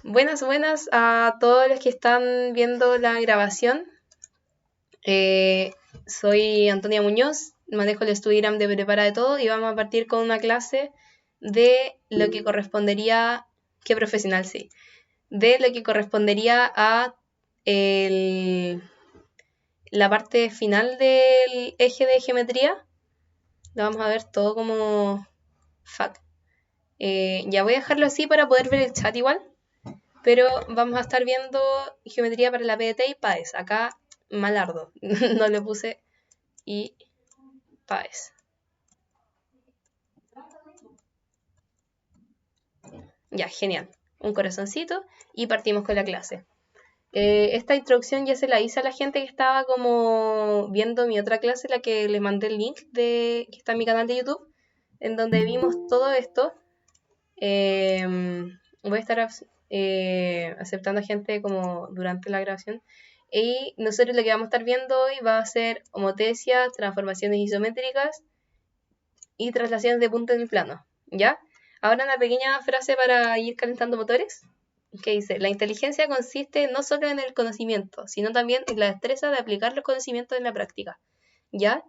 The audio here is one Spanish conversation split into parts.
Buenas, buenas a todos los que están viendo la grabación. Soy Antonia Muñoz, manejo el Estudiram de Prepara de Todo y vamos a partir con una clase de lo que correspondería, qué profesional, sí, de lo que correspondería a la parte final del eje de geometría. Lo vamos a ver todo como FAC. Ya voy a dejarlo así para poder ver el chat igual. Pero vamos a estar viendo geometría para la PDT y PAES. Acá malardo, no le puse y PAES. Ya, genial. Un corazoncito y partimos con la clase. Esta introducción ya se la hice a la gente que estaba como viendo mi otra clase, la que les mandé el link que está en mi canal de YouTube, en donde vimos todo esto. Voy a estar aceptando a gente como durante la grabación. Y nosotros lo que vamos a estar viendo hoy va a ser homotesias, transformaciones isométricas y traslaciones de punto en el plano. ¿Ya? Ahora una pequeña frase para ir calentando motores, que dice: la inteligencia consiste no solo en el conocimiento, sino también en la destreza de aplicar los conocimientos en la práctica. ¿Ya?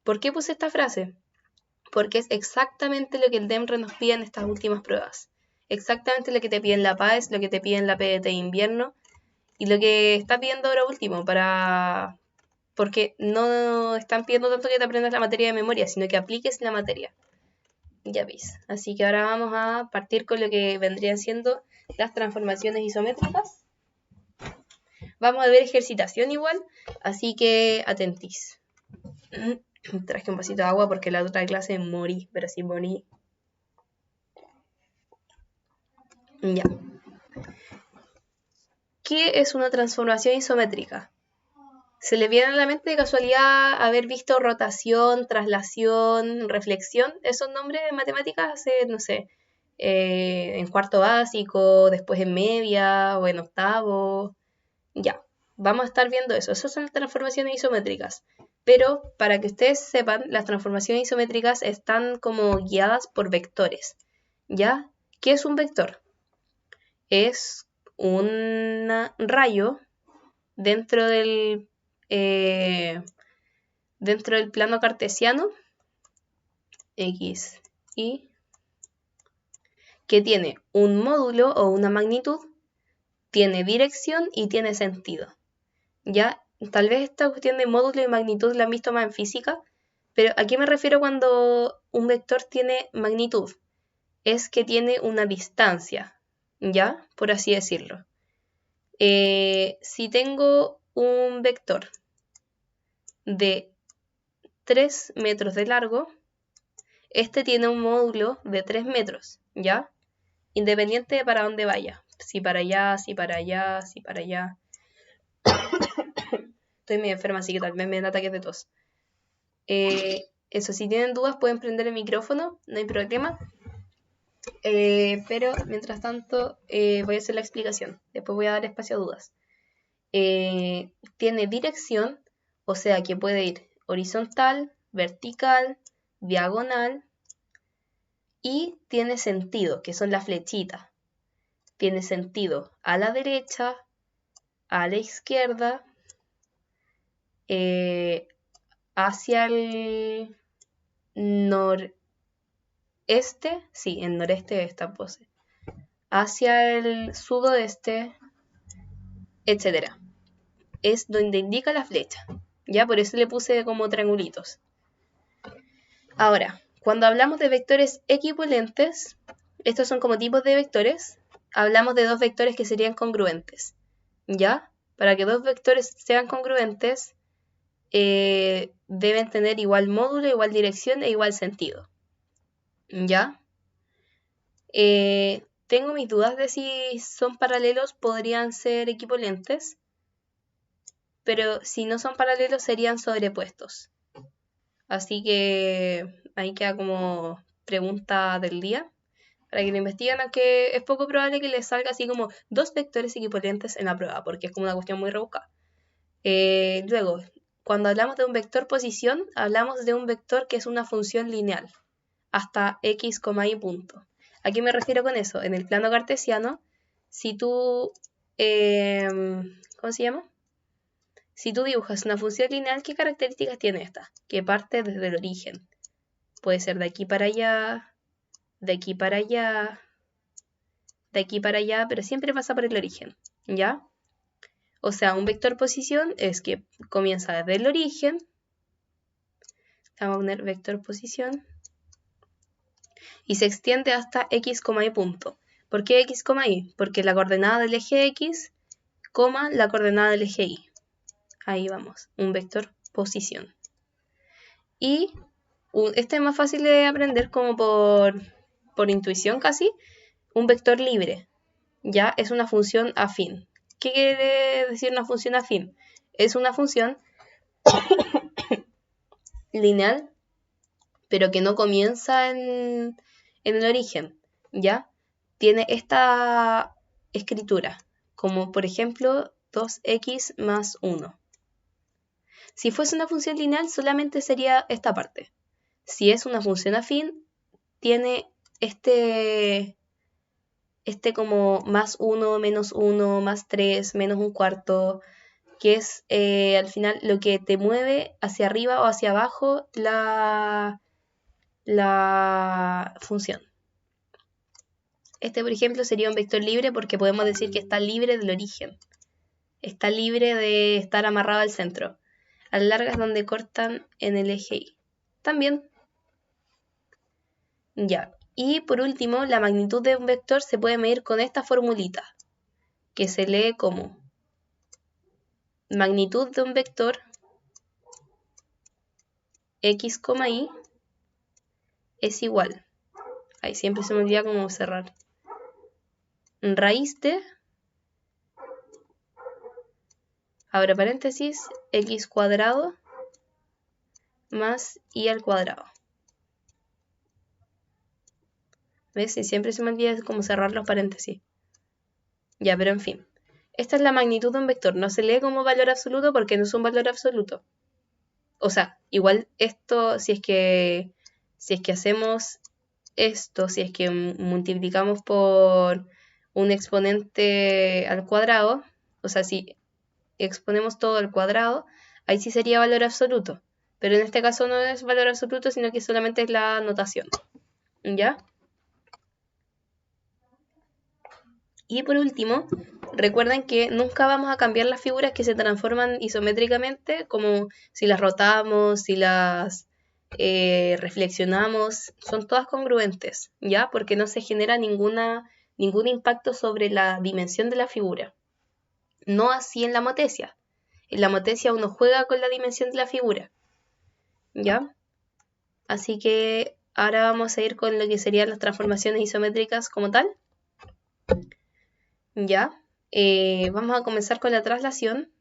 ¿Por qué puse esta frase? Porque es exactamente lo que el DEMRE nos pide en estas últimas pruebas. Exactamente lo que te piden la PAES, lo que te piden la PDT de invierno y lo que está pidiendo ahora último porque no están pidiendo tanto que te aprendas la materia de memoria, sino que apliques la materia. Ya veis. Así que ahora vamos a partir con lo que vendrían siendo las transformaciones isométricas. Vamos a ver ejercitación igual, así que atentís. Traje un vasito de agua porque la otra clase morí, pero sí morí. Ya. ¿Qué es una transformación isométrica? ¿Se le viene a la mente de casualidad haber visto rotación, traslación, reflexión? Esos nombres en matemáticas hace, no sé, en cuarto básico, después en media o en octavo. Ya, vamos a estar viendo eso. Esas son las transformaciones isométricas. Pero para que ustedes sepan, las transformaciones isométricas están como guiadas por vectores. ¿Ya? ¿Qué es un vector? Es un rayo dentro del plano cartesiano X, Y, que tiene un módulo o una magnitud, tiene dirección y tiene sentido. Ya, tal vez esta cuestión de módulo y magnitud la han visto más en física, pero ¿a qué me refiero cuando un vector tiene magnitud? Es que tiene una distancia, ¿ya? Por así decirlo. Si tengo un vector de 3 metros de largo, este tiene un módulo de 3 metros, ¿ya? Independiente de para dónde vaya. Si para allá, si para allá, si para allá. Estoy medio enferma, así que tal vez me den ataques de tos. Eso, si tienen dudas pueden prender el micrófono, no hay problema. Pero mientras tanto voy a hacer la explicación. Después voy a dar espacio a dudas. Tiene dirección, o sea que puede ir horizontal, vertical, diagonal, y tiene sentido, que son las flechitas. Tiene sentido a la derecha, a la izquierda, hacia el noreste, sí, el noreste de esta pose, hacia el sudoeste, etc. Es donde indica la flecha. Ya, por eso le puse como triangulitos. Ahora, cuando hablamos de vectores equivalentes, estos son como tipos de vectores, hablamos de dos vectores que serían congruentes. ¿Ya? Para que dos vectores sean congruentes, deben tener igual módulo, igual dirección e igual sentido. ¿Ya? Tengo mis dudas de si son paralelos, podrían ser equivalentes, pero si no son paralelos serían sobrepuestos. Así que ahí queda como pregunta del día para que lo investiguen, aunque es poco probable que les salga así como dos vectores equivalentes en la prueba, porque es como una cuestión muy rebuscada. Luego, cuando hablamos de un vector posición, hablamos de un vector que es una función lineal, hasta x, y punto. ¿A qué me refiero con eso? En el plano cartesiano, si tú, ¿cómo se llama? Si tú dibujas una función lineal, ¿qué características tiene esta? Que parte desde el origen. Puede ser de aquí para allá, de aquí para allá, de aquí para allá, pero siempre pasa por el origen, ¿ya? O sea, un vector posición es que comienza desde el origen. Vamos a poner vector posición. Y se extiende hasta x, y punto. ¿Por qué x, y? Porque la coordenada del eje x, la coordenada del eje y. Ahí vamos, un vector posición. Y este es más fácil de aprender como por intuición casi. Un vector libre, ya es una función afín. ¿Qué quiere decir una función afín? Es una función lineal, pero que no comienza en el origen, ¿ya? Tiene esta escritura, como por ejemplo 2x más 1. Si fuese una función lineal, solamente sería esta parte. Si es una función afín, tiene este como más 1, menos 1, más 3, menos un cuarto, que es al final lo que te mueve hacia arriba o hacia abajo la función. Este, por ejemplo, sería un vector libre porque podemos decir que está libre del origen. Está libre de estar amarrado al centro. A la larga es donde cortan en el eje Y. También. Ya. Y por último, la magnitud de un vector se puede medir con esta formulita, que se lee como magnitud de un vector x, y es igual. Ahí siempre se me olvida cómo cerrar. Raíz de, abre paréntesis, x cuadrado más y al cuadrado. ¿Ves? Y siempre se me olvida cómo cerrar los paréntesis. Ya, pero en fin. Esta es la magnitud de un vector. No se lee como valor absoluto porque no es un valor absoluto. O sea, igual esto, si es que hacemos esto, si es que multiplicamos por un exponente al cuadrado, o sea, si exponemos todo al cuadrado, ahí sí sería valor absoluto. Pero en este caso no es valor absoluto, sino que solamente es la notación. ¿Ya? Y por último, recuerden que nunca vamos a cambiar las figuras que se transforman isométricamente, como si las rotamos, si las reflexionamos, son todas congruentes, ¿ya? Porque no se genera ningún impacto sobre la dimensión de la figura. No así en la motesia. En la motesia uno juega con la dimensión de la figura, ¿ya? Así que ahora vamos a ir con lo que serían las transformaciones isométricas como tal. ¿Ya? Vamos a comenzar con la traslación,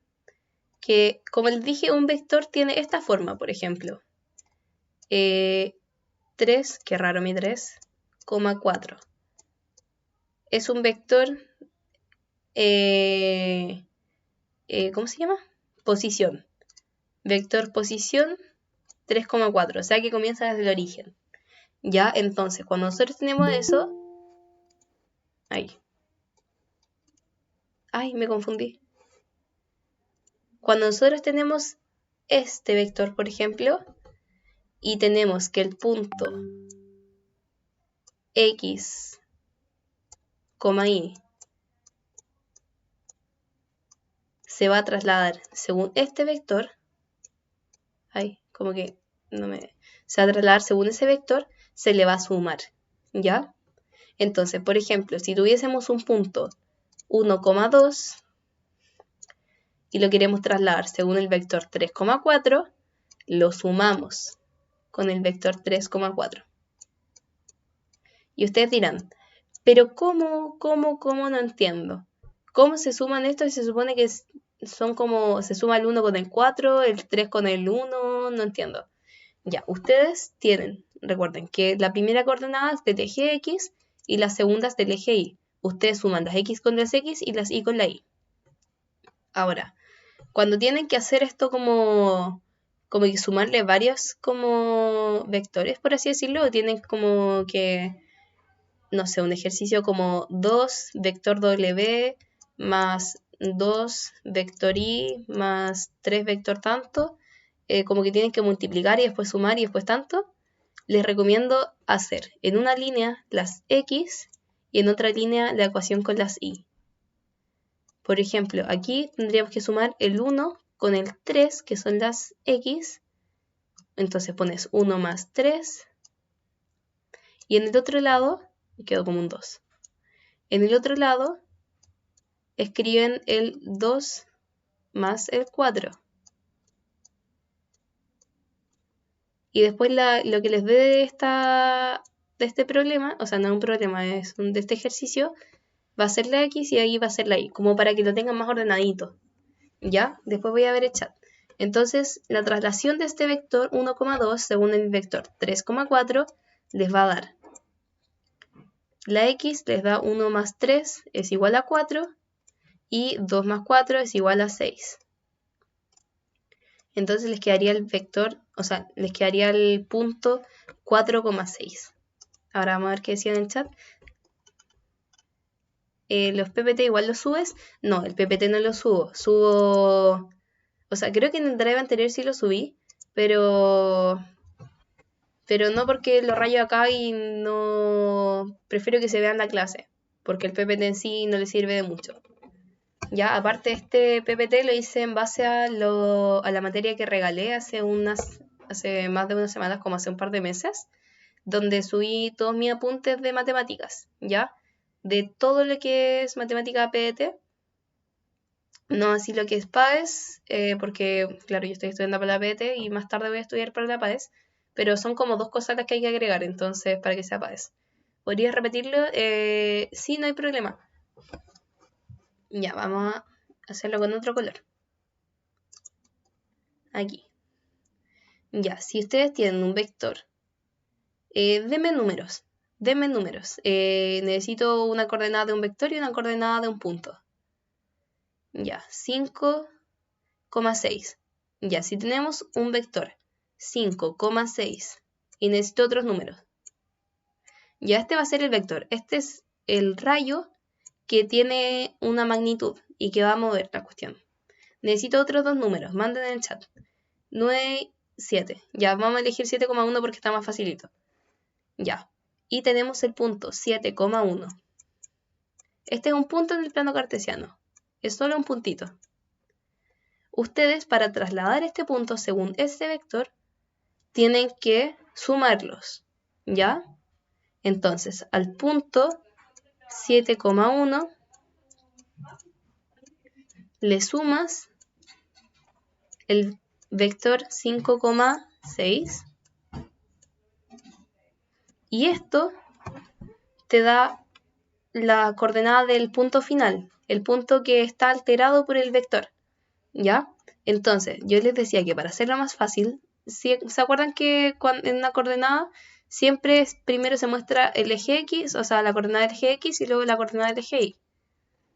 que como les dije, un vector tiene esta forma, por ejemplo. 3, qué raro mi 3, 4. Es un vector, ¿cómo se llama? Posición. Vector posición 3,4, o sea que comienza desde el origen. ¿Ya? Entonces, cuando nosotros tenemos eso... Ay, me confundí. Cuando nosotros tenemos este vector, por ejemplo, y tenemos que el punto x, y se va a trasladar según este vector, se va a trasladar según ese vector, se le va a sumar, ¿ya? Entonces, por ejemplo, si tuviésemos un punto 1,2 y lo queremos trasladar según el vector 3,4, lo sumamos con el vector 3,4. Y ustedes dirán, pero ¿cómo no entiendo? ¿Cómo se suman estos? Se supone que son como, se suma el 1 con el 4, el 3 con el 1, no entiendo. Ya, ustedes recuerden que la primera coordenada es del eje X y las segundas del eje Y. Ustedes suman las X con las X y las Y con la Y. Ahora, cuando tienen que hacer esto como que sumarle varios como vectores, por así decirlo, tienen como que no sé, un ejercicio como 2 vector W más 2 vector Y más 3 vector tanto, como que tienen que multiplicar y después sumar y después tanto, les recomiendo hacer en una línea las X y en otra línea la ecuación con las Y. Por ejemplo, aquí tendríamos que sumar el 1 con el 3, que son las X. Entonces pones 1 más 3. Y en el otro lado, quedó como un 2. En el otro lado, escriben el 2 más el 4. Y después lo que les dé de este problema, o sea, no es un problema, es de este ejercicio, va a ser la X y ahí va a ser la Y, como para que lo tengan más ordenadito. ¿Ya? Después voy a ver el chat. Entonces, la traslación de este vector 1,2 según el vector 3,4 les va a dar. La X les da 1 más 3 es igual a 4 y 2 más 4 es igual a 6. Entonces les quedaría el vector, o sea, les quedaría el punto 4,6. Ahora vamos a ver qué decía en el chat. ¿Los PPT igual los subes? No, el PPT no lo subo. Subo... O sea, creo que en el drive anterior sí lo subí, pero no porque lo rayo acá y no... Prefiero que se vea en la clase, porque el PPT en sí no le sirve de mucho. Ya, aparte este PPT lo hice en base a la materia que regalé hace más de unas semanas, como hace un par de meses, donde subí todos mis apuntes de matemáticas, ¿ya? De todo lo que es matemática PDT, no así lo que es PAES, porque, claro, yo estoy estudiando para la PDT y más tarde voy a estudiar para la PAES, pero son como dos cosas las que hay que agregar, entonces, para que sea PAES. ¿Podrías repetirlo? Sí, no hay problema. Ya, vamos a hacerlo con otro color. Aquí. Ya, si ustedes tienen un vector, denme números. Necesito una coordenada de un vector y una coordenada de un punto. Ya, 5,6. Ya, si tenemos un vector 5,6 y necesito otros números. Ya, este va a ser el vector. Este es el rayo que tiene una magnitud y que va a mover la cuestión. Necesito otros dos números. Manden en el chat. 9, 7. Ya, vamos a elegir 7,1 porque está más facilito. Ya. Y tenemos el punto 7,1. Este es un punto en el plano cartesiano. Es solo un puntito. Ustedes, para trasladar este punto según este vector, tienen que sumarlos. ¿Ya? Entonces, al punto 7,1 le sumas el vector 5,6 y esto te da la coordenada del punto final, el punto que está alterado por el vector, ¿ya? Entonces, yo les decía que para hacerlo más fácil, ¿se acuerdan que en una coordenada siempre primero se muestra el eje X, o sea, la coordenada del eje X y luego la coordenada del eje Y?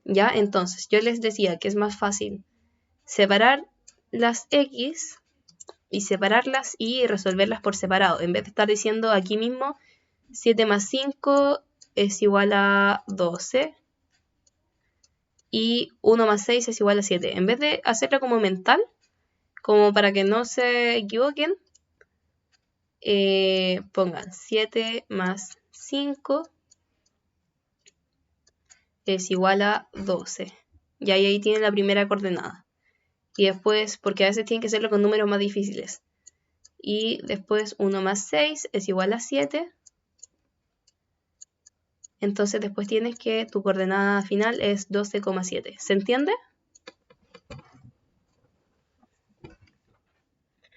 ¿Ya? Entonces, yo les decía que es más fácil separar las X y separarlas y resolverlas por separado, en vez de estar diciendo aquí mismo 7 más 5 es igual a 12 y 1 más 6 es igual a 7. En vez de hacerlo como mental, como para que no se equivoquen, pongan 7 más 5 es igual a 12. Y ahí tienen la primera coordenada. Y después, porque a veces tienen que hacerlo con números más difíciles. Y después 1 más 6 es igual a 7. Entonces después tienes que tu coordenada final es 12,7. ¿Se entiende?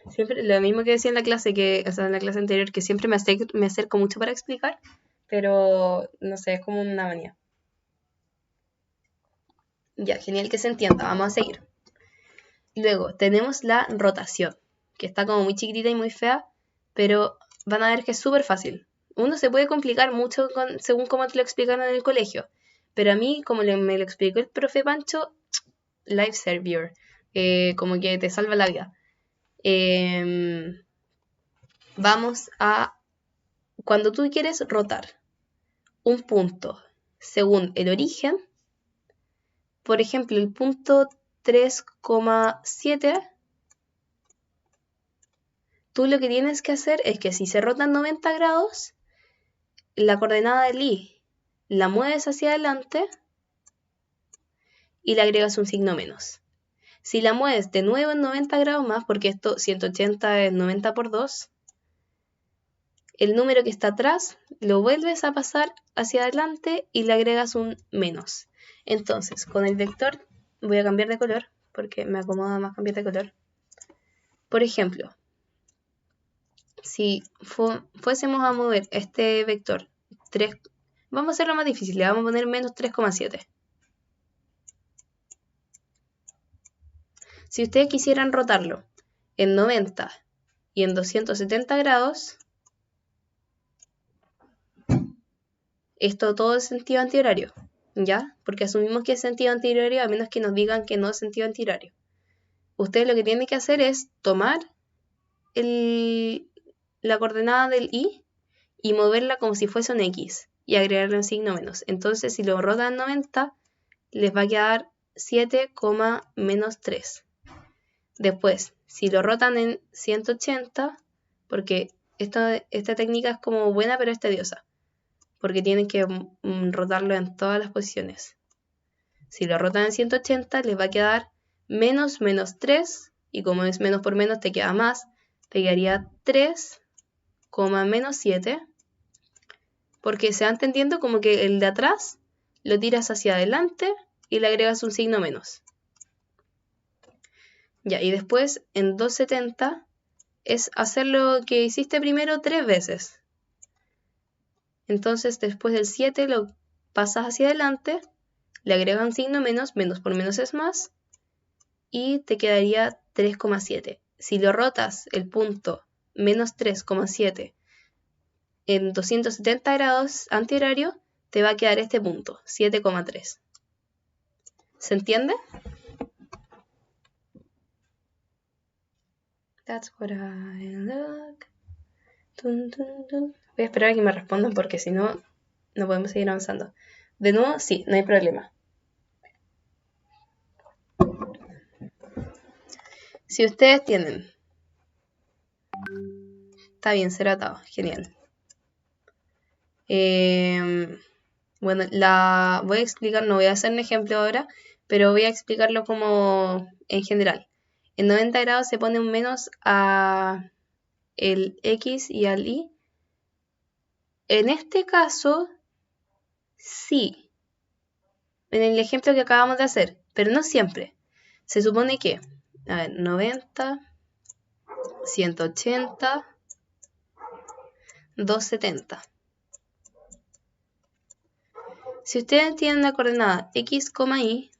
Siempre lo mismo que decía en la clase, en la clase anterior, que siempre me acerco mucho para explicar, pero no sé, es como una manía. Ya, genial que se entienda, vamos a seguir. Luego tenemos la rotación, que está como muy chiquitita y muy fea, pero van a ver que es súper fácil. Uno se puede complicar mucho según cómo te lo explicaron en el colegio, pero a mí, como me lo explicó el profe Pancho, life savior, como que te salva la vida. Vamos a... Cuando tú quieres rotar un punto según el origen, por ejemplo, el punto 3,7, tú lo que tienes que hacer es que si se rotan 90 grados, la coordenada del i la mueves hacia adelante y le agregas un signo menos. Si la mueves de nuevo en 90 grados más, porque esto 180 es 90 por 2, el número que está atrás lo vuelves a pasar hacia adelante y le agregas un menos. Entonces, con el vector voy a cambiar de color, porque me acomoda más cambiar de color. Por ejemplo, si fuésemos a mover este vector 3, vamos a hacerlo más difícil, le vamos a poner menos 3,7. Si ustedes quisieran rotarlo en 90 y en 270 grados, esto todo es sentido antihorario, ¿ya? Porque asumimos que es sentido antihorario a menos que nos digan que no es sentido antihorario. Ustedes lo que tienen que hacer es tomar la coordenada del i y moverla como si fuese un x y agregarle un signo menos. Entonces, si lo rotan en 90, les va a quedar 7, menos 3. Después, si lo rotan en 180, porque esta técnica es como buena pero es tediosa, porque tienen que rotarlo en todas las posiciones. Si lo rotan en 180, les va a quedar menos 3, y como es menos por menos, te queda más, te quedaría 3, menos 7, porque se va entendiendo como que el de atrás lo tiras hacia adelante y le agregas un signo menos. Ya, y después en 270 es hacer lo que hiciste primero 3 veces. Entonces después del 7 lo pasas hacia adelante, le agregas un signo menos, menos por menos es más, y te quedaría 3,7. Si lo rotas el punto menos 3,7 en 270 grados antihorario, te va a quedar este punto, 7,3. ¿Se entiende? That's what I look. Dun, dun, dun. Voy a esperar a que me respondan porque si no, no podemos seguir avanzando. De nuevo, sí, no hay problema. Si ustedes tienen... Está bien, será atado. Genial. Bueno, voy a explicar, no voy a hacer un ejemplo ahora, pero voy a explicarlo como en general. En 90 grados se pone un menos a el x y al y. En este caso, sí. En el ejemplo que acabamos de hacer, pero no siempre. Se supone que, a ver, 90, 180, 270. Si ustedes tienen la coordenada x, y,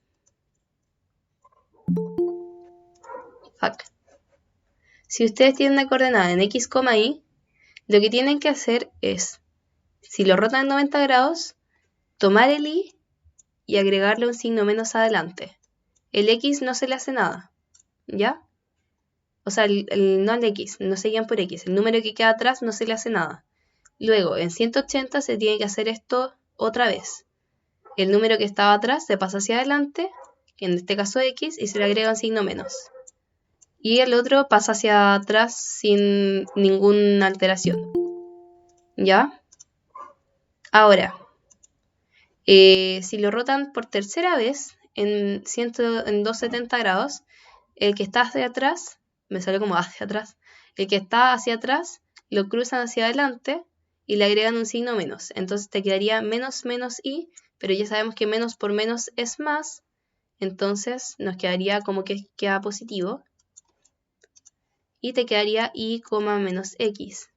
si ustedes tienen la coordenada en x, y, lo que tienen que hacer es, si lo rotan en 90 grados, tomar el y y agregarle un signo menos adelante. El x no se le hace nada, ¿ya? O sea, no el x, no se guían por x, el número que queda atrás no se le hace nada. Luego, en 180 se tiene que hacer esto otra vez. El número que estaba atrás se pasa hacia adelante, que en este caso x, y se le agrega un signo menos. Y el otro pasa hacia atrás sin ninguna alteración. ¿Ya? Ahora, si lo rotan por tercera vez en 270 grados, el que está hacia atrás, me salió como hacia atrás, el que está hacia atrás lo cruzan hacia adelante y le agregan un signo menos. Entonces te quedaría menos menos y, pero ya sabemos que menos por menos es más, entonces nos quedaría como que queda positivo. Y te quedaría y, menos x.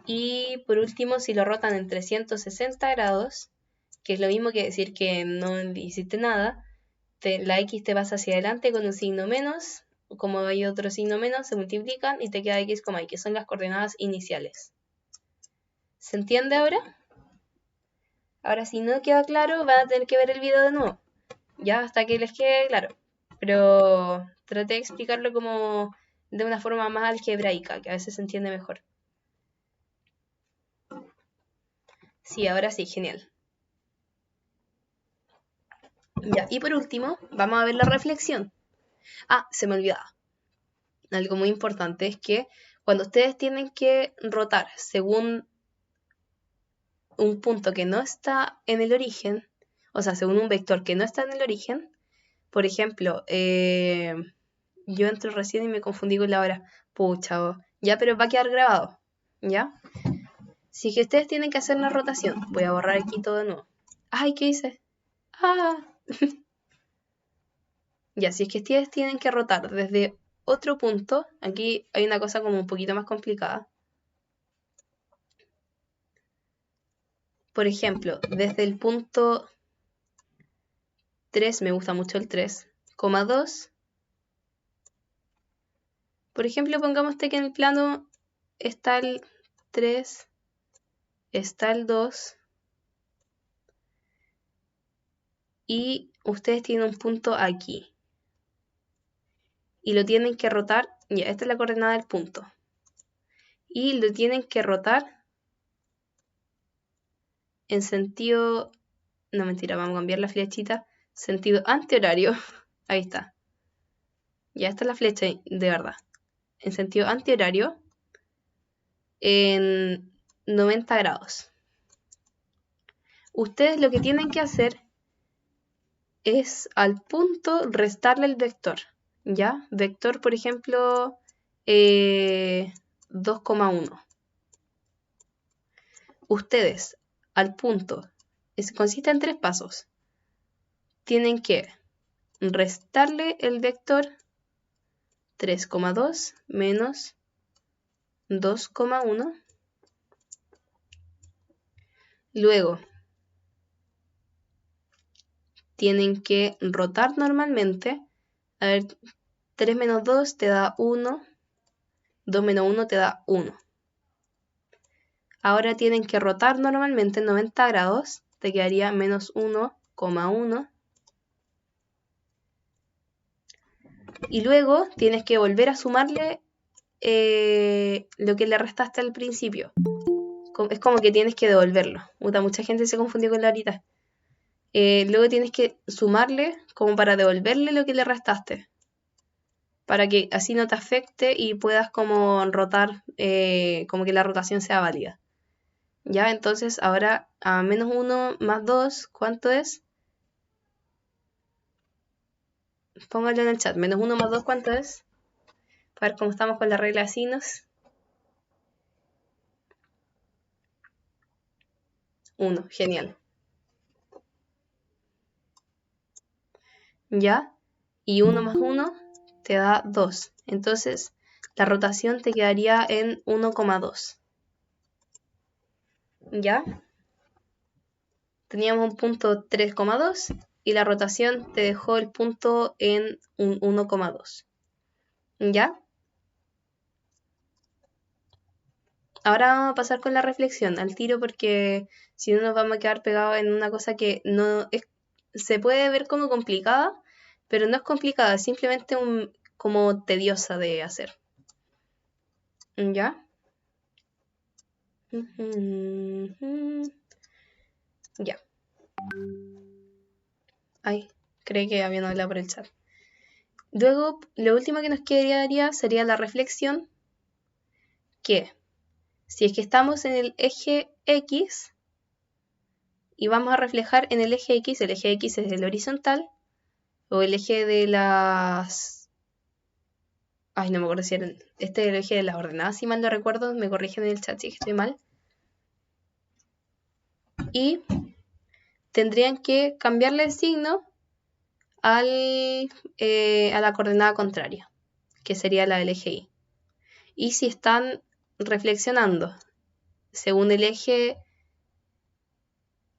Y por último, si lo rotan en 360 grados, que es lo mismo que decir que no hiciste nada, la x te pasa hacia adelante con un signo menos, como hay otro signo menos, se multiplican y te queda x, y, que son las coordenadas iniciales. ¿Se entiende ahora? Ahora, si no queda claro, van a tener que ver el video de nuevo, ya hasta que les quede claro. Pero traté de explicarlo como de una forma más algebraica, que a veces se entiende mejor. Sí, ahora sí, genial. Ya, y por último, vamos a ver la reflexión. Ah, se me olvidaba. Algo muy importante es que cuando ustedes tienen que rotar según un punto que no está en el origen, o sea, según un vector que no está en el origen, por ejemplo, yo entro recién y me confundí con la hora. Pucha, ya, pero va a quedar grabado, ¿ya? Si que ustedes tienen que hacer una rotación, voy a borrar aquí todo de nuevo. Ay, ¿qué hice? Ah, ya, si es que ustedes tienen que rotar desde otro punto, aquí hay una cosa como un poquito más complicada. Por ejemplo, desde el punto 3, me gusta mucho el 3, 2. Por ejemplo, pongamos que en el plano está el 3, está el 2 y ustedes tienen un punto aquí. Y lo tienen que rotar, ya, esta es la coordenada del punto. Y lo tienen que rotar en sentido, no mentira, vamos a cambiar la flechita, sentido antihorario. Ahí está. Ya, esta es la flecha de verdad. En sentido antihorario, en 90 grados. Ustedes lo que tienen que hacer es al punto restarle el vector, ¿ya? Vector, por ejemplo, 2,1. Ustedes al punto, consiste en 3 pasos. Tienen que restarle el vector 3,2 menos 2,1. Luego, tienen que rotar normalmente. A ver, 3 menos 2 te da 1. 2 menos 1 te da 1. Ahora tienen que rotar normalmente 90 grados. Te quedaría menos 1,1. Y luego tienes que volver a sumarle lo que le restaste al principio. Es como que tienes que devolverlo. Mucha gente se confundió con la horita. Luego tienes que sumarle como para devolverle lo que le restaste. Para que así no te afecte y puedas como rotar, como que la rotación sea válida. Ya, entonces ahora a menos 1 más 2, ¿cuánto es? Póngalo en el chat. Menos 1 más 2, ¿cuánto es? Para ver cómo estamos con la regla de signos. 1, genial. ¿Ya? Y 1 más 1 te da 2. Entonces, la rotación te quedaría en 1,2. ¿Ya? Teníamos un punto 3,2 y la rotación te dejó el punto en un 1,2. ¿Ya? Ahora vamos a pasar con la reflexión al tiro porque si no nos vamos a quedar pegados en una cosa que no es, se puede ver como complicada, pero no es complicada, es simplemente como tediosa de hacer. ¿Ya? Ya. Ay, creí que habían hablado por el chat. Luego, lo último que nos quedaría sería la reflexión, que si es que estamos en el eje X y vamos a reflejar en el eje X es el horizontal, o el eje de las... Ay, no me acuerdo si era... Este es el eje de las ordenadas, si mal no recuerdo, me corrigen en el chat si estoy mal. Y tendrían que cambiarle el signo a la coordenada contraria, que sería la del eje Y. Y si están reflexionando según el eje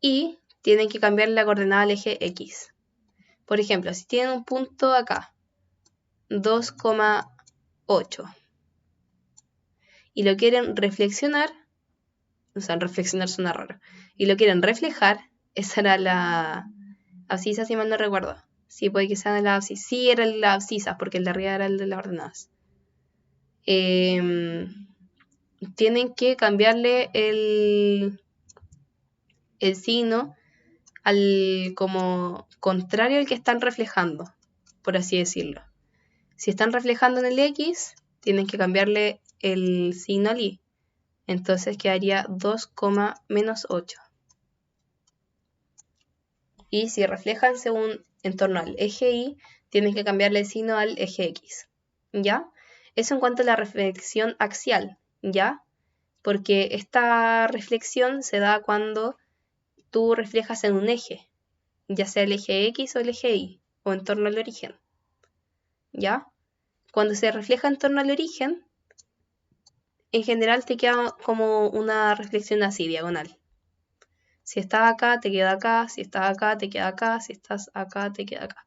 Y, tienen que cambiar la coordenada al eje X. Por ejemplo, si tienen un punto acá, 2,8, y lo quieren reflexionar, o sea, reflexionar suena raro, y lo quieren reflejar, esa era la abscisa, si mal no recuerdo. Sí, puede que sea la abscisa. Sí, era la abscisa, porque el de arriba era el de las ordenadas. Tienen que cambiarle el signo al como contrario al que están reflejando, por así decirlo. Si están reflejando en el X, tienen que cambiarle el signo al Y. Entonces quedaría 2, menos 8. Y si reflejan según en torno al eje Y, tienen que cambiarle el signo al eje X. ¿Ya? Eso en cuanto a la reflexión axial. ¿Ya? Porque esta reflexión se da cuando tú reflejas en un eje, ya sea el eje X o el eje Y, o en torno al origen. ¿Ya? Cuando se refleja en torno al origen, en general te queda como una reflexión así, diagonal. Si estás acá, te queda acá, si estás acá, te queda acá, si estás acá, te queda acá.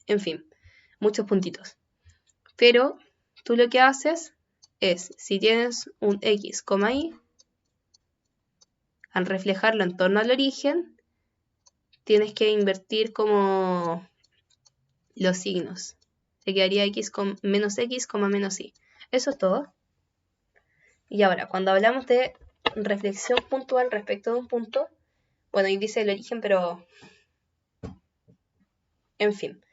En fin, muchos puntitos. Pero tú lo que haces es, si tienes un X, Y, al reflejarlo en torno al origen, tienes que invertir como los signos. Te quedaría X, menos X, menos Y. Eso es todo. Y ahora, cuando hablamos de reflexión puntual respecto de un punto, bueno, ahí dice el origen, pero en fin.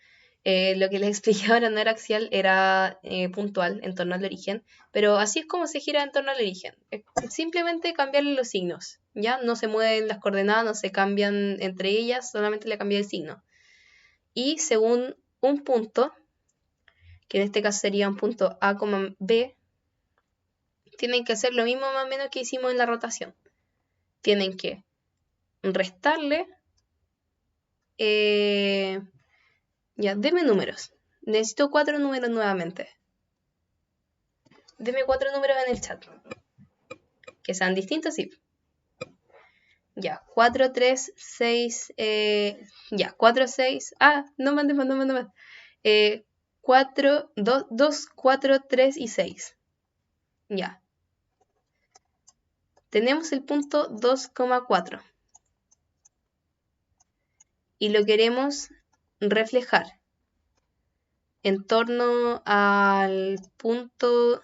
Lo que les expliqué ahora no era axial, era puntual en torno al origen, pero así es como se gira en torno al origen. Simplemente cambiarle los signos, ¿ya? No se mueven las coordenadas, no se cambian entre ellas, solamente le cambia el signo. Y según un punto, que en este caso sería un punto A, B, tienen que hacer lo mismo más o menos que hicimos en la rotación. Tienen que restarle, ya, deme números. Necesito 4 números nuevamente. Deme 4 números en el chat. Que sean distintos, sí. Ya, 4, 3, 6, ya, 4, 6, no mandes más, no mandes más. 4, 2, 4, 3 y 6. Ya. Tenemos el punto 2,4. Y lo queremos reflejar en torno al punto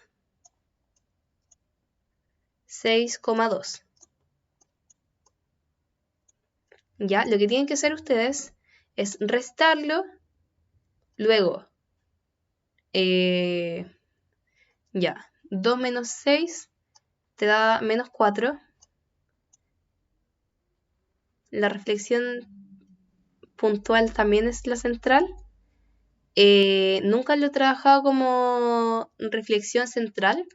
6,2. Ya, lo que tienen que hacer ustedes es restarlo, luego, ya, 2 menos 6 te da menos 4. La reflexión puntual también es la central. Nunca lo he trabajado como reflexión central,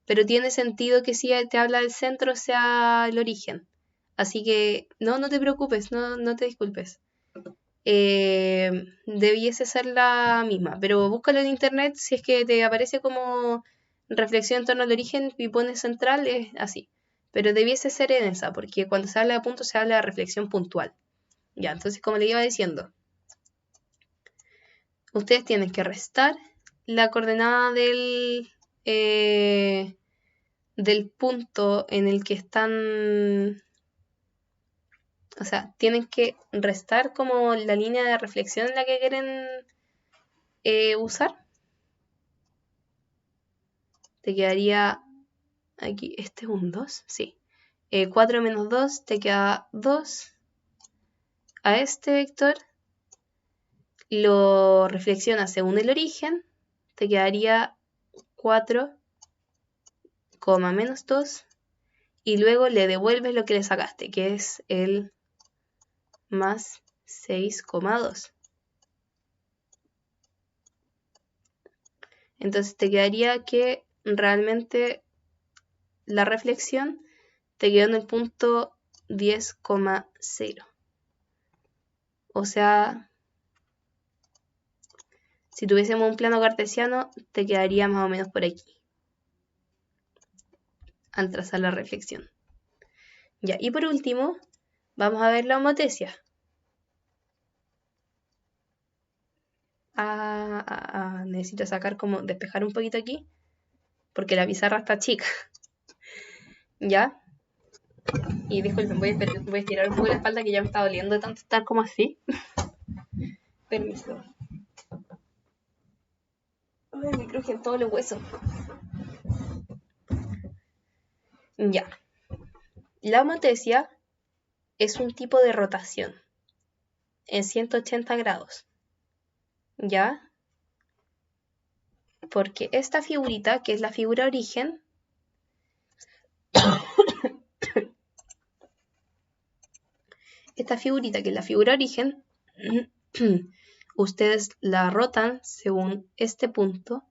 pero tiene sentido que si te habla del centro sea el origen. Así que no te preocupes, no te disculpes. Debiese ser la misma, pero búscalo en internet si es que te aparece como reflexión en torno al origen y pones central, es así. Pero debiese ser en esa, porque cuando se habla de puntos se habla de reflexión puntual. Ya, entonces como le iba diciendo, ustedes tienen que restar la coordenada del punto en el que están, o sea, tienen que restar como la línea de reflexión en la que quieren usar. Te quedaría aquí, este es un 2, sí. 4 menos 2 te queda 2. A este vector lo reflexiona según el origen, te quedaría 4, menos 2, y luego le devuelves lo que le sacaste, que es el más 6,2. Entonces te quedaría que realmente la reflexión te quedó en el punto 10,0. O sea, si tuviésemos un plano cartesiano, te quedaría más o menos por aquí, al trazar la reflexión. Ya, y por último, vamos a ver la homotesia. Necesito sacar como, despejar un poquito aquí, porque la pizarra está chica. ¿Ya? Y disculpen, voy a estirar un poco la espalda que ya me está doliendo de tanto estar como así. Permiso. Ay, me crujen todos los huesos. Ya. La homotesia es un tipo de rotación en 180 grados, ¿ya? Porque esta figurita, que es la figura origen, esta figurita, que es la figura origen, ustedes la rotan según este punto.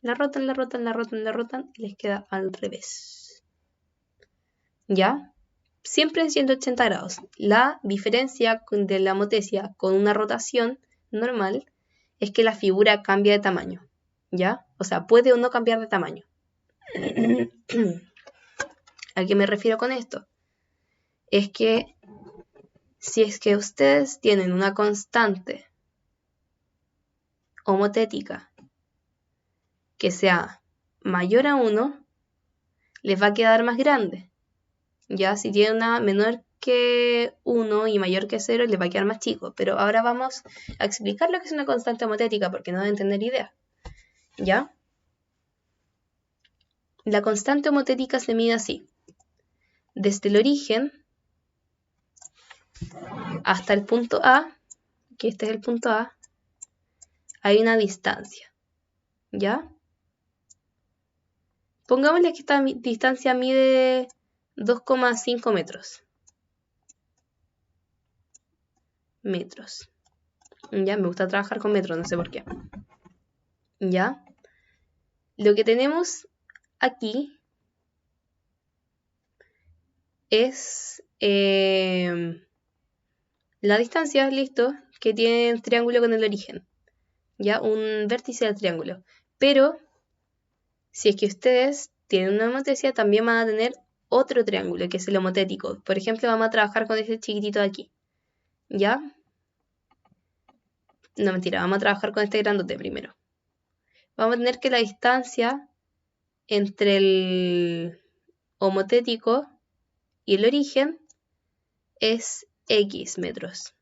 La rotan, la rotan, la rotan, la rotan y les queda al revés. ¿Ya? Siempre en 180 grados. La diferencia de la homotesia con una rotación normal es que la figura cambia de tamaño. ¿Ya? O sea, puede o no cambiar de tamaño. ¿A qué me refiero con esto? Es que si es que ustedes tienen una constante homotética que sea mayor a 1, les va a quedar más grande. Ya, si tienen una menor que 1 y mayor que 0, les va a quedar más chico. Pero ahora vamos a explicar lo que es una constante homotética, porque no deben tener idea. ¿Ya? La constante homotética se mide así. Desde el origen hasta el punto A, que este es el punto A, hay una distancia. ¿Ya? Pongámosle que esta distancia mide 2,5 metros. Ya, me gusta trabajar con metros, no sé por qué. ¿Ya? Lo que tenemos aquí es la distancia, listo, que tiene un triángulo con el origen. ¿Ya? Un vértice del triángulo. Pero, si es que ustedes tienen una homotesia, también van a tener otro triángulo, que es el homotético. Por ejemplo, vamos a trabajar con este chiquitito de aquí. ¿Ya? No, mentira, vamos a trabajar con este grandote primero. Vamos a tener que la distancia entre el homotético y el origen es X metros.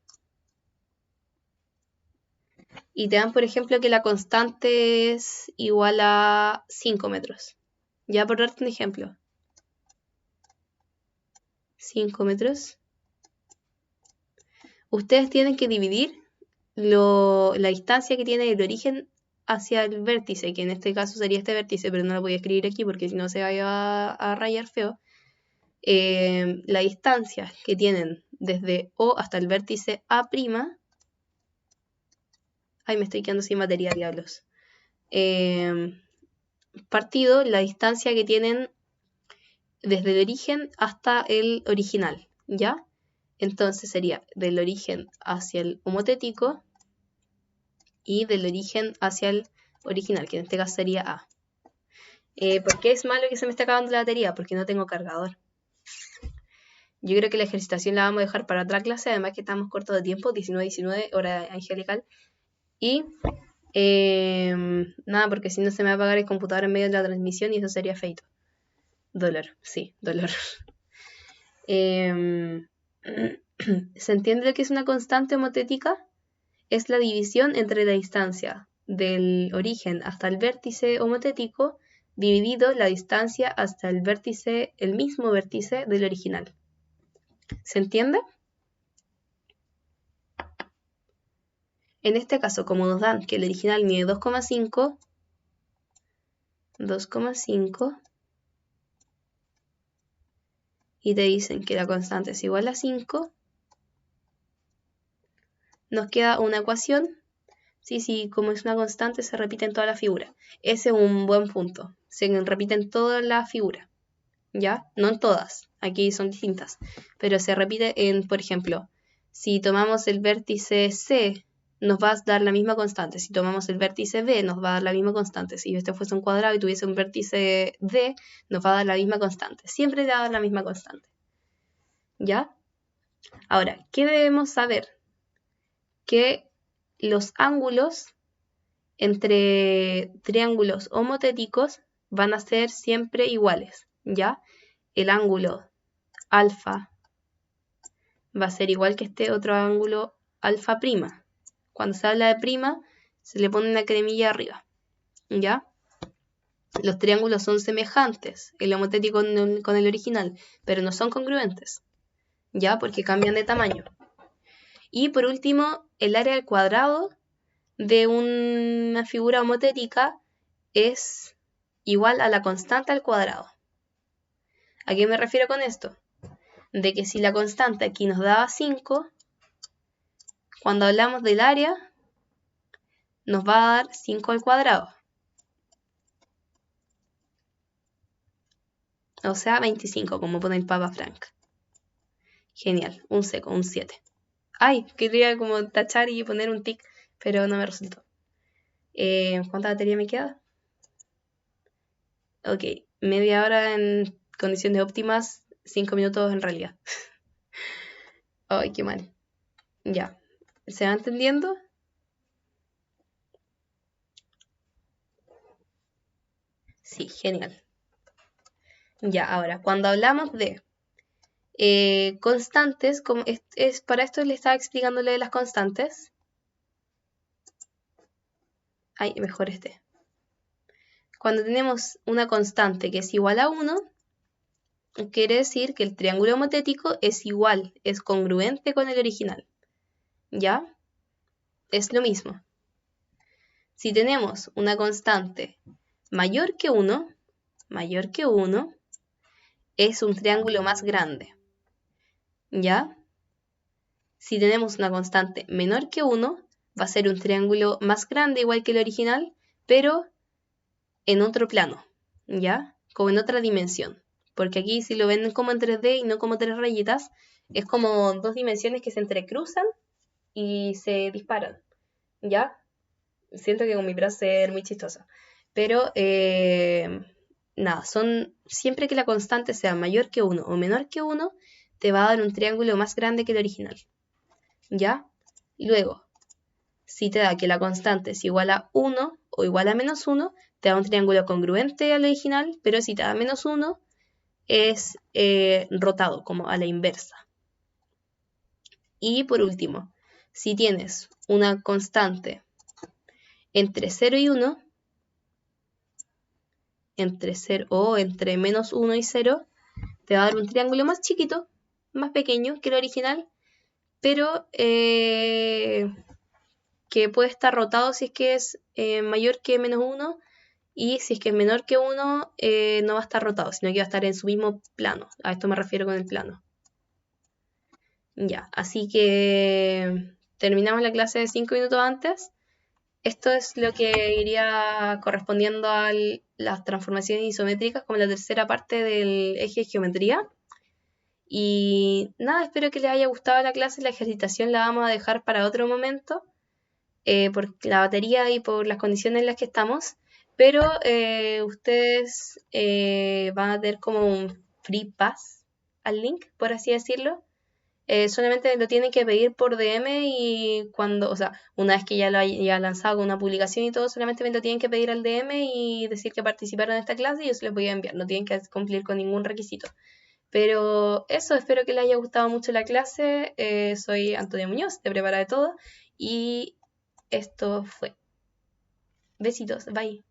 Y te dan, por ejemplo, que la constante es igual a 5 metros. Ya por darte un ejemplo. 5 metros. Ustedes tienen que dividir la distancia que tiene el origen hacia el vértice, que en este caso sería este vértice, pero no lo voy a escribir aquí porque si no se va a rayar feo. La distancia que tienen desde O hasta el vértice A'. Ay, me estoy quedando sin batería, diablos. Partido la distancia que tienen desde el origen hasta el original, ¿ya? Entonces sería del origen hacia el homotético y del origen hacia el original, que en este caso sería A. ¿Por qué es malo que se me esté acabando la batería? Porque no tengo cargador. Yo creo que la ejercitación la vamos a dejar para otra clase, además que estamos cortos de tiempo, 19:19, hora angelical. Y nada, porque si no se me va a apagar el computador en medio de la transmisión y eso sería feito. Dolor, sí, dolor. ¿Se entiende lo que es una constante homotética? Es la división entre la distancia del origen hasta el vértice homotético dividido la distancia hasta el vértice, el mismo vértice del original. ¿Se entiende? En este caso, como nos dan que el original mide 2,5, y te dicen que la constante es igual a 5, nos queda una ecuación. Sí, como es una constante, se repite en toda la figura. Ese es un buen punto. Se repiten toda la figura. ¿Ya? No en todas. Aquí son distintas. Pero se repite en, por ejemplo, si tomamos el vértice C, nos va a dar la misma constante. Si tomamos el vértice B, nos va a dar la misma constante. Si este fuese un cuadrado y tuviese un vértice D, nos va a dar la misma constante. Siempre le va a dar la misma constante. ¿Ya? Ahora, ¿qué debemos saber? Que los ángulos entre triángulos homotéticos van a ser siempre iguales, ¿ya? El ángulo alfa va a ser igual que este otro ángulo alfa prima. Cuando se habla de prima, se le pone una cremilla arriba, ¿ya? los triángulos son semejantes, el homotético con el original, pero no son congruentes, ¿ya? Porque cambian de tamaño. Y por último, el área al cuadrado de una figura homotética es igual a la constante al cuadrado. ¿A qué me refiero con esto? De que si la constante aquí nos daba 5, cuando hablamos del área, nos va a dar 5 al cuadrado. O sea, 25, como pone el Papa Frank. Genial, un seco, un 7. Ay, quería como tachar y poner un tic, pero no me resultó. ¿Cuánta batería me queda? Ok, media hora en condiciones óptimas, 5 minutos en realidad. Ay, qué mal. Ya, ¿se va entendiendo? Sí, genial. Ya, ahora, cuando hablamos de constantes, como para esto le estaba explicándole las constantes. Ay, mejor este. Cuando tenemos una constante que es igual a 1, quiere decir que el triángulo homotético es igual, es congruente con el original. ¿Ya? Es lo mismo. Si tenemos una constante mayor que 1, es un triángulo más grande. ¿Ya? Si tenemos una constante menor que 1, va a ser un triángulo más grande igual que el original, pero en otro plano, ¿ya? Como en otra dimensión. Porque aquí si lo ven como en 3D y no como 3 rayitas, es como 2 dimensiones que se entrecruzan y se disparan, ¿ya? Siento que con mi brazo es muy chistoso. Pero, nada, siempre que la constante sea mayor que 1 o menor que 1, te va a dar un triángulo más grande que el original, ¿ya? Luego, si te da que la constante es igual a 1 o igual a menos 1, te da un triángulo congruente al original, pero si te da menos 1, es rotado, como a la inversa. Y por último, si tienes una constante entre 0 y 1, entre 0 o entre menos 1 y 0, te va a dar un triángulo más chiquito, más pequeño que el original, pero que puede estar rotado si es que es mayor que menos 1, y si es que es menor que 1, no va a estar rotado, sino que va a estar en su mismo plano. A esto me refiero con el plano. Ya, así que terminamos la clase de 5 minutos antes. Esto es lo que iría correspondiendo a las transformaciones isométricas como la tercera parte del eje de geometría. Y nada, espero que les haya gustado la clase. La ejercitación la vamos a dejar para otro momento, por la batería y por las condiciones en las que estamos. Pero ustedes van a tener como un free pass al link, por así decirlo. Solamente lo tienen que pedir por DM y o sea, una vez que ya lo haya lanzado con una publicación y todo, solamente me lo tienen que pedir al DM y decir que participaron en esta clase y yo se los voy a enviar. No tienen que cumplir con ningún requisito. Pero eso, espero que les haya gustado mucho la clase. Soy Antonio Muñoz, de Prepara de Todo. Y esto fue. Besitos, bye.